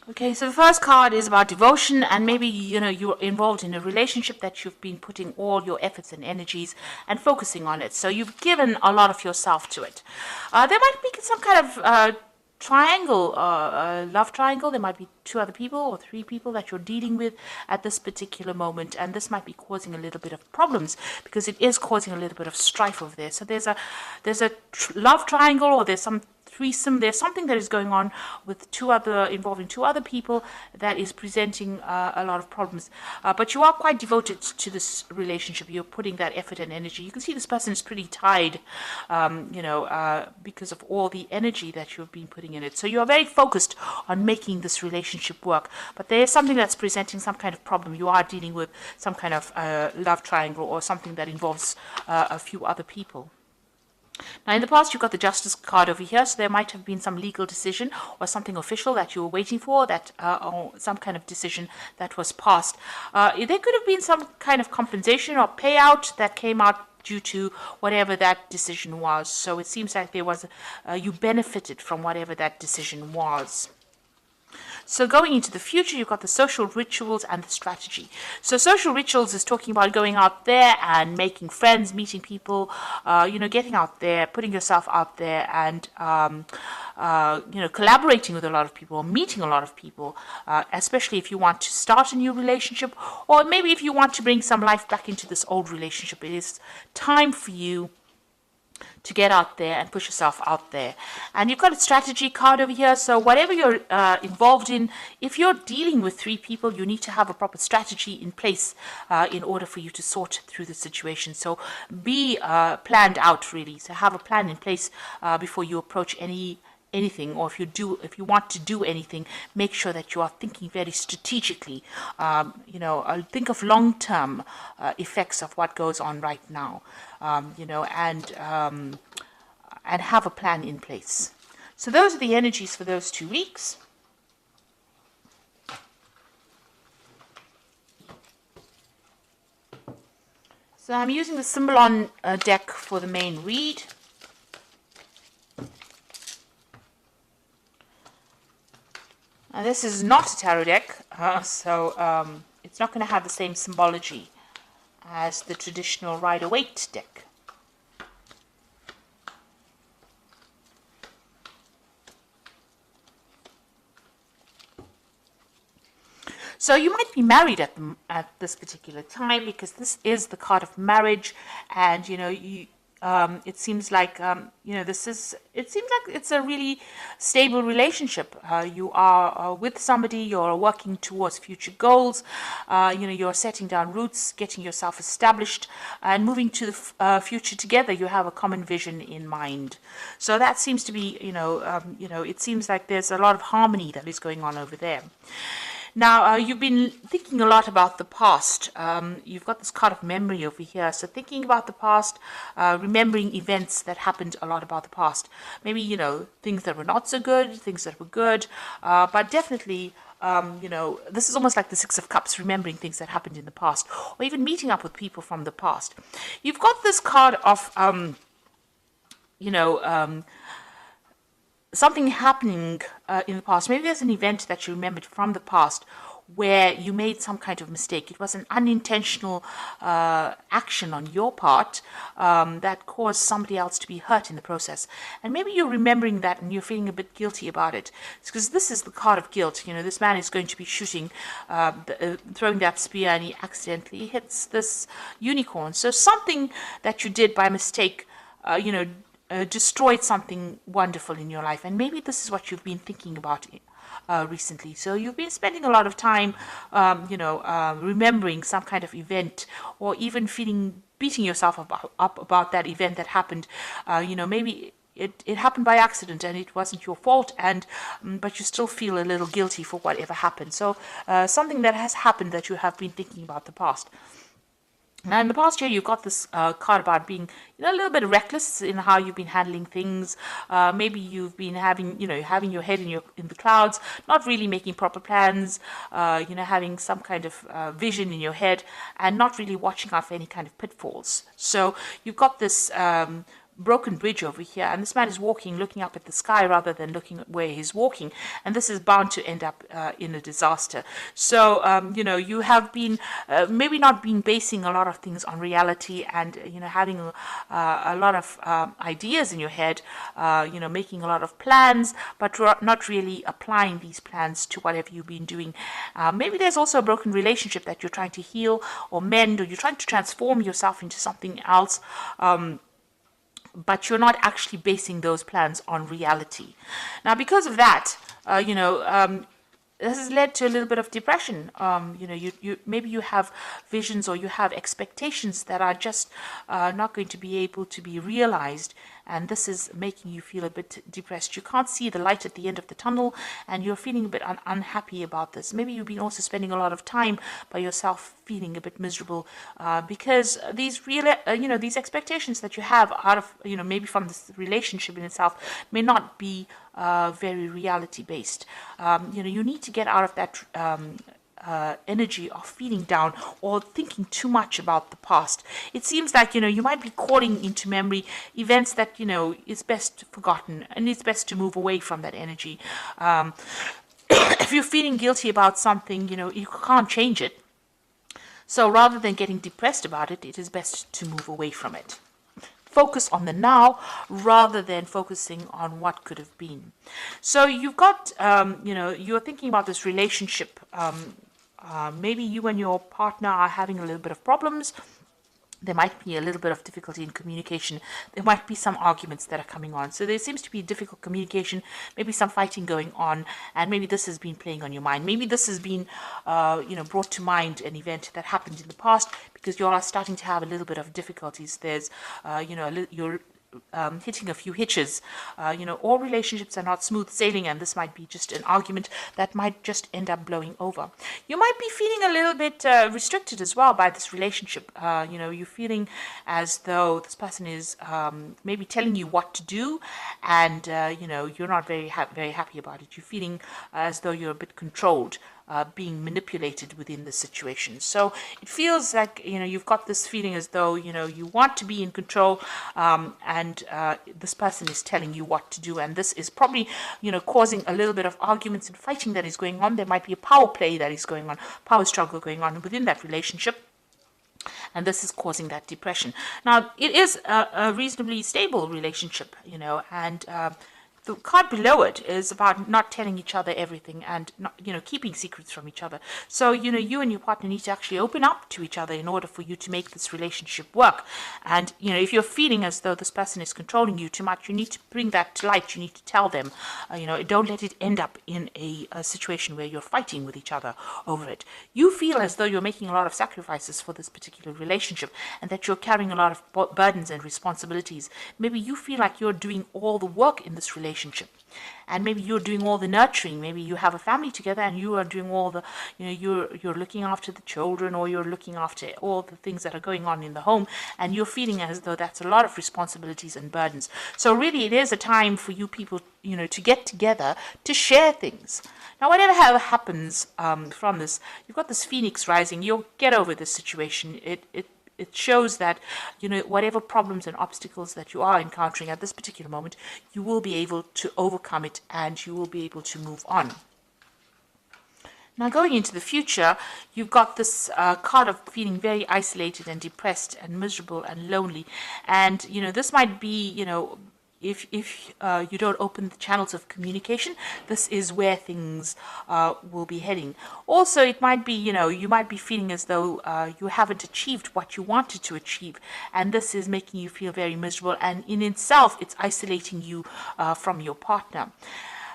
Okay, so the first card is about devotion, and maybe you're involved in a relationship that you've been putting all your efforts and energies and focusing on it. So you've given a lot of yourself to it. There might be some kind of triangle, love triangle. There might be two other people or three people that you're dealing with at this particular moment, and this might be causing a little bit of problems because it is causing a little bit of strife over there. So there's a love triangle, or there's some threesome. There's something that is going on with involving two other people that is presenting a lot of problems. But you are quite devoted to this relationship. You're putting that effort and energy. You can see this person is pretty tied, because of all the energy that you've been putting in it. So you are very focused on making this relationship work. But there is something that's presenting some kind of problem. You are dealing with some kind of love triangle or something that involves a few other people. Now, in the past, you've got the Justice card over here, so there might have been some legal decision or something official that you were waiting for, or some kind of decision that was passed. There could have been some kind of compensation or payout that came out due to whatever that decision was. So it seems like you benefited from whatever that decision was. So going into the future, you've got the social rituals and the strategy. So social rituals is talking about going out there and making friends, meeting people, getting out there, putting yourself out there, and collaborating with a lot of people, meeting a lot of people, especially if you want to start a new relationship, or maybe if you want to bring some life back into this old relationship. It is time for you to get out there and push yourself out there. And you've got a strategy card over here. So whatever you're involved in, if you're dealing with three people, you need to have a proper strategy in place in order for you to sort through the situation. So be planned out, really. So have a plan in place before you approach anything, or if you want to do anything, make sure that you are thinking very strategically. Think of long-term effects of what goes on right now, and have a plan in place. So those are the energies for those 2 weeks. So I'm using the Symbolon deck for the main read. And this is not a tarot deck, so it's not going to have the same symbology as the traditional Rider-Waite deck. So you might be married at this particular time, because this is the card of marriage, and it seems like it's a really stable relationship. You are with somebody, you're working towards future goals, you're setting down roots, getting yourself established, and moving to the future together. You have a common vision in mind. So that seems to be, it seems like there's a lot of harmony that is going on over there. Now, you've been thinking a lot about the past. You've got this card of memory over here. So thinking about the past, remembering events that happened a lot about the past. Maybe, things that were not so good, things that were good. But definitely, this is almost like the Six of Cups, remembering things that happened in the past. Or even meeting up with people from the past. You've got this card of, something happening in the past. Maybe there's an event that you remembered from the past where you made some kind of mistake. It was an unintentional action on your part that caused somebody else to be hurt in the process. And maybe you're remembering that and you're feeling a bit guilty about it. It's because this is the card of guilt. This man is going to be shooting, throwing that spear, and he accidentally hits this unicorn. So something that you did by mistake, destroyed something wonderful in your life. And maybe this is what you've been thinking about recently. So you've been spending a lot of time, remembering some kind of event, or even beating yourself up about that event that happened. Maybe it happened by accident and it wasn't your fault, but you still feel a little guilty for whatever happened. So something that has happened that you have been thinking about the past. Now, in the past year, you've got this card about being, a little bit reckless in how you've been handling things. Maybe you've been having your head in the clouds, not really making proper plans. Having some kind of vision in your head, and not really watching out for any kind of pitfalls. So you've got this broken bridge over here, and this man is walking, looking up at the sky rather than looking at where he's walking, and this is bound to end up in a disaster. So you have been maybe not been basing a lot of things on reality, and having a lot of ideas in your head, making a lot of plans, but not really applying these plans to whatever you've been doing. Maybe there's also a broken relationship that you're trying to heal or mend, or you're trying to transform yourself into something else, but you're not actually basing those plans on reality. Now, because of that, this has led to a little bit of depression. You maybe you have visions or you have expectations that are just not going to be able to be realized, and this is making you feel a bit depressed. You can't see the light at the end of the tunnel, and you're feeling a bit unhappy about this. Maybe you've been also spending a lot of time by yourself, feeling a bit miserable because these these expectations that you have out of maybe from this relationship in itself may not be very reality based. You need to get out of that energy of feeling down or thinking too much about the past. It seems like you might be calling into memory events that is best forgotten, and it's best to move away from that energy. If you're feeling guilty about something, you can't change it. So rather than getting depressed about it, it is best to move away from it. Focus on the now rather than focusing on what could have been. So you've got, you're thinking about this relationship. Maybe you and your partner are having a little bit of problems. There might be a little bit of difficulty in communication. There might be some arguments that are coming on. So there seems to be difficult communication, maybe some fighting going on, and maybe this has been playing on your mind. Maybe this has been, brought to mind an event that happened in the past because you are starting to have a little bit of difficulties. There's, you're hitting a few hitches. All relationships are not smooth sailing, and this might be just an argument that might just end up blowing over. You might be feeling a little bit restricted as well by this relationship. You're feeling as though this person is maybe telling you what to do, and you're not very happy about it. You're feeling as though you're a bit controlled. Being manipulated within the situation. So it feels like, you've got this feeling as though, you want to be in control, and this person is telling you what to do. And this is probably, causing a little bit of arguments and fighting that is going on. There might be a power play that is going on, power struggle going on within that relationship. And this is causing that depression. Now, it is a reasonably stable relationship, and the card below it is about not telling each other everything and not, keeping secrets from each other. So, you and your partner need to actually open up to each other in order for you to make this relationship work. And, if you're feeling as though this person is controlling you too much, you need to bring that to light. You need to tell them, don't let it end up in a situation where you're fighting with each other over it. You feel as though you're making a lot of sacrifices for this particular relationship and that you're carrying a lot of burdens and responsibilities. Maybe you feel like you're doing all the work in this relationship. And maybe you're doing all the nurturing. Maybe you have a family together and you are doing all the, you're looking after the children, or you're looking after all the things that are going on in the home, and you're feeling as though that's a lot of responsibilities and burdens. So really it is a time for you people, to get together to share things. Now, whatever happens from this, you've got this phoenix rising. You'll get over this situation. It shows that, whatever problems and obstacles that you are encountering at this particular moment, you will be able to overcome it and you will be able to move on. Now, going into the future, you've got this card of feeling very isolated and depressed and miserable and lonely. And, this might be, if you don't open the channels of communication, this is where things will be heading. Also, it might be, you might be feeling as though you haven't achieved what you wanted to achieve, and this is making you feel very miserable, and in itself, it's isolating you from your partner.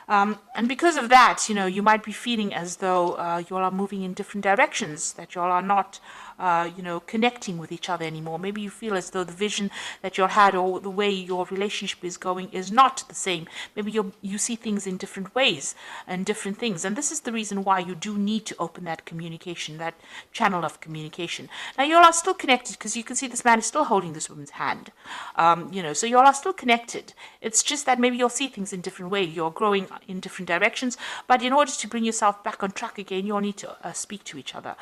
And because of that, you might be feeling as though you all are moving in different directions, that you all are not, connecting with each other anymore. Maybe you feel as though the vision that you all had or the way your relationship is going is not the same. Maybe you see things in different ways and different things. And this is the reason why you do need to open that communication, that channel of communication. Now, you all are still connected because you can see this man is still holding this woman's hand. So you all are still connected. It's just that maybe you'll see things in different ways. You're growing in different directions. But in order to bring yourself back on track again, you all need to speak to each other.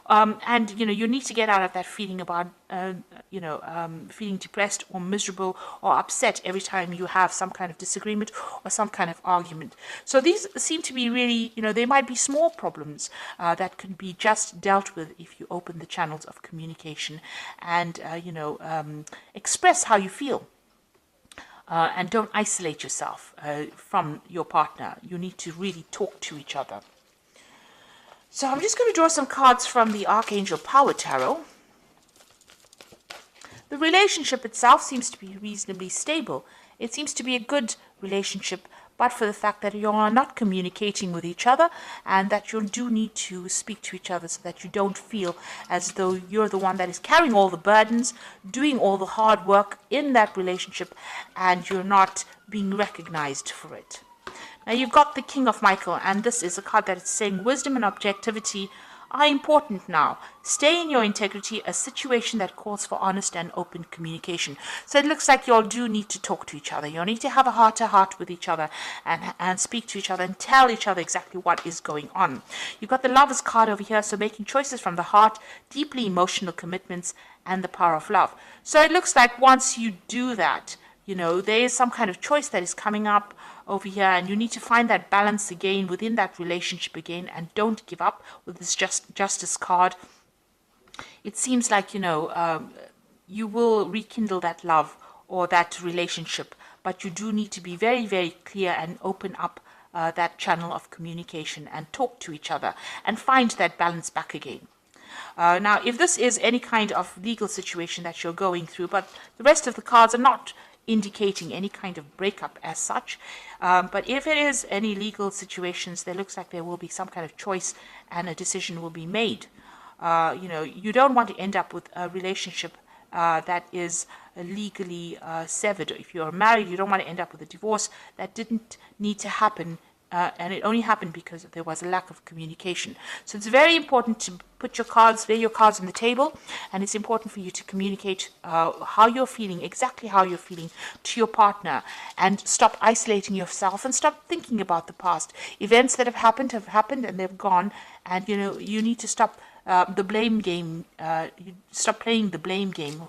And you need to get out of that feeling about feeling depressed or miserable or upset every time you have some kind of disagreement or some kind of argument. So these seem to be really, they might be small problems that can be just dealt with if you open the channels of communication and express how you feel. And don't isolate yourself from your partner. You need to really talk to each other. So I'm just going to draw some cards from the Archangel Power Tarot. The relationship itself seems to be reasonably stable. It seems to be a good relationship, but for the fact that you are not communicating with each other and that you do need to speak to each other so that you don't feel as though you're the one that is carrying all the burdens, doing all the hard work in that relationship, and you're not being recognized for it. Now you've got the King of Michael, and this is a card that is saying wisdom and objectivity are important now. Stay in your integrity, a situation that calls for honest and open communication. So it looks like you all do need to talk to each other. You need to have a heart-to-heart with each other and speak to each other and tell each other exactly what is going on. You've got the Lovers card over here, so making choices from the heart, deeply emotional commitments, and the power of love. So it looks like once you do that, there is some kind of choice that is coming up over here, and you need to find that balance again within that relationship again, and don't give up with this justice card. It seems like you will rekindle that love or that relationship, but you do need to be very, very clear and open up that channel of communication and talk to each other and find that balance back again. Now, if this is any kind of legal situation that you're going through, but the rest of the cards are not indicating any kind of breakup as such, but if it is any legal situations, there looks like there will be some kind of choice and a decision will be made. You don't want to end up with a relationship that is legally severed. If you're married, you don't want to end up with a divorce that didn't need to happen, and it only happened because there was a lack of communication. So it's very important to lay your cards on the table, and it's important for you to communicate how you're feeling, exactly how you're feeling to your partner, and stop isolating yourself and stop thinking about the past. Events that have happened and they've gone, and you need to stop the blame game. You stop playing the blame game.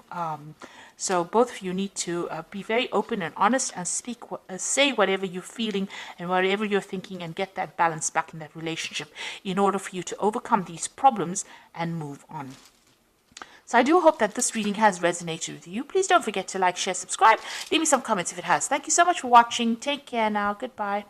So both of you need to be very open and honest and say whatever you're feeling and whatever you're thinking, and get that balance back in that relationship in order for you to overcome these problems and move on. So I do hope that this reading has resonated with you. Please don't forget to like, share, subscribe. Leave me some comments if it has. Thank you so much for watching. Take care now. Goodbye.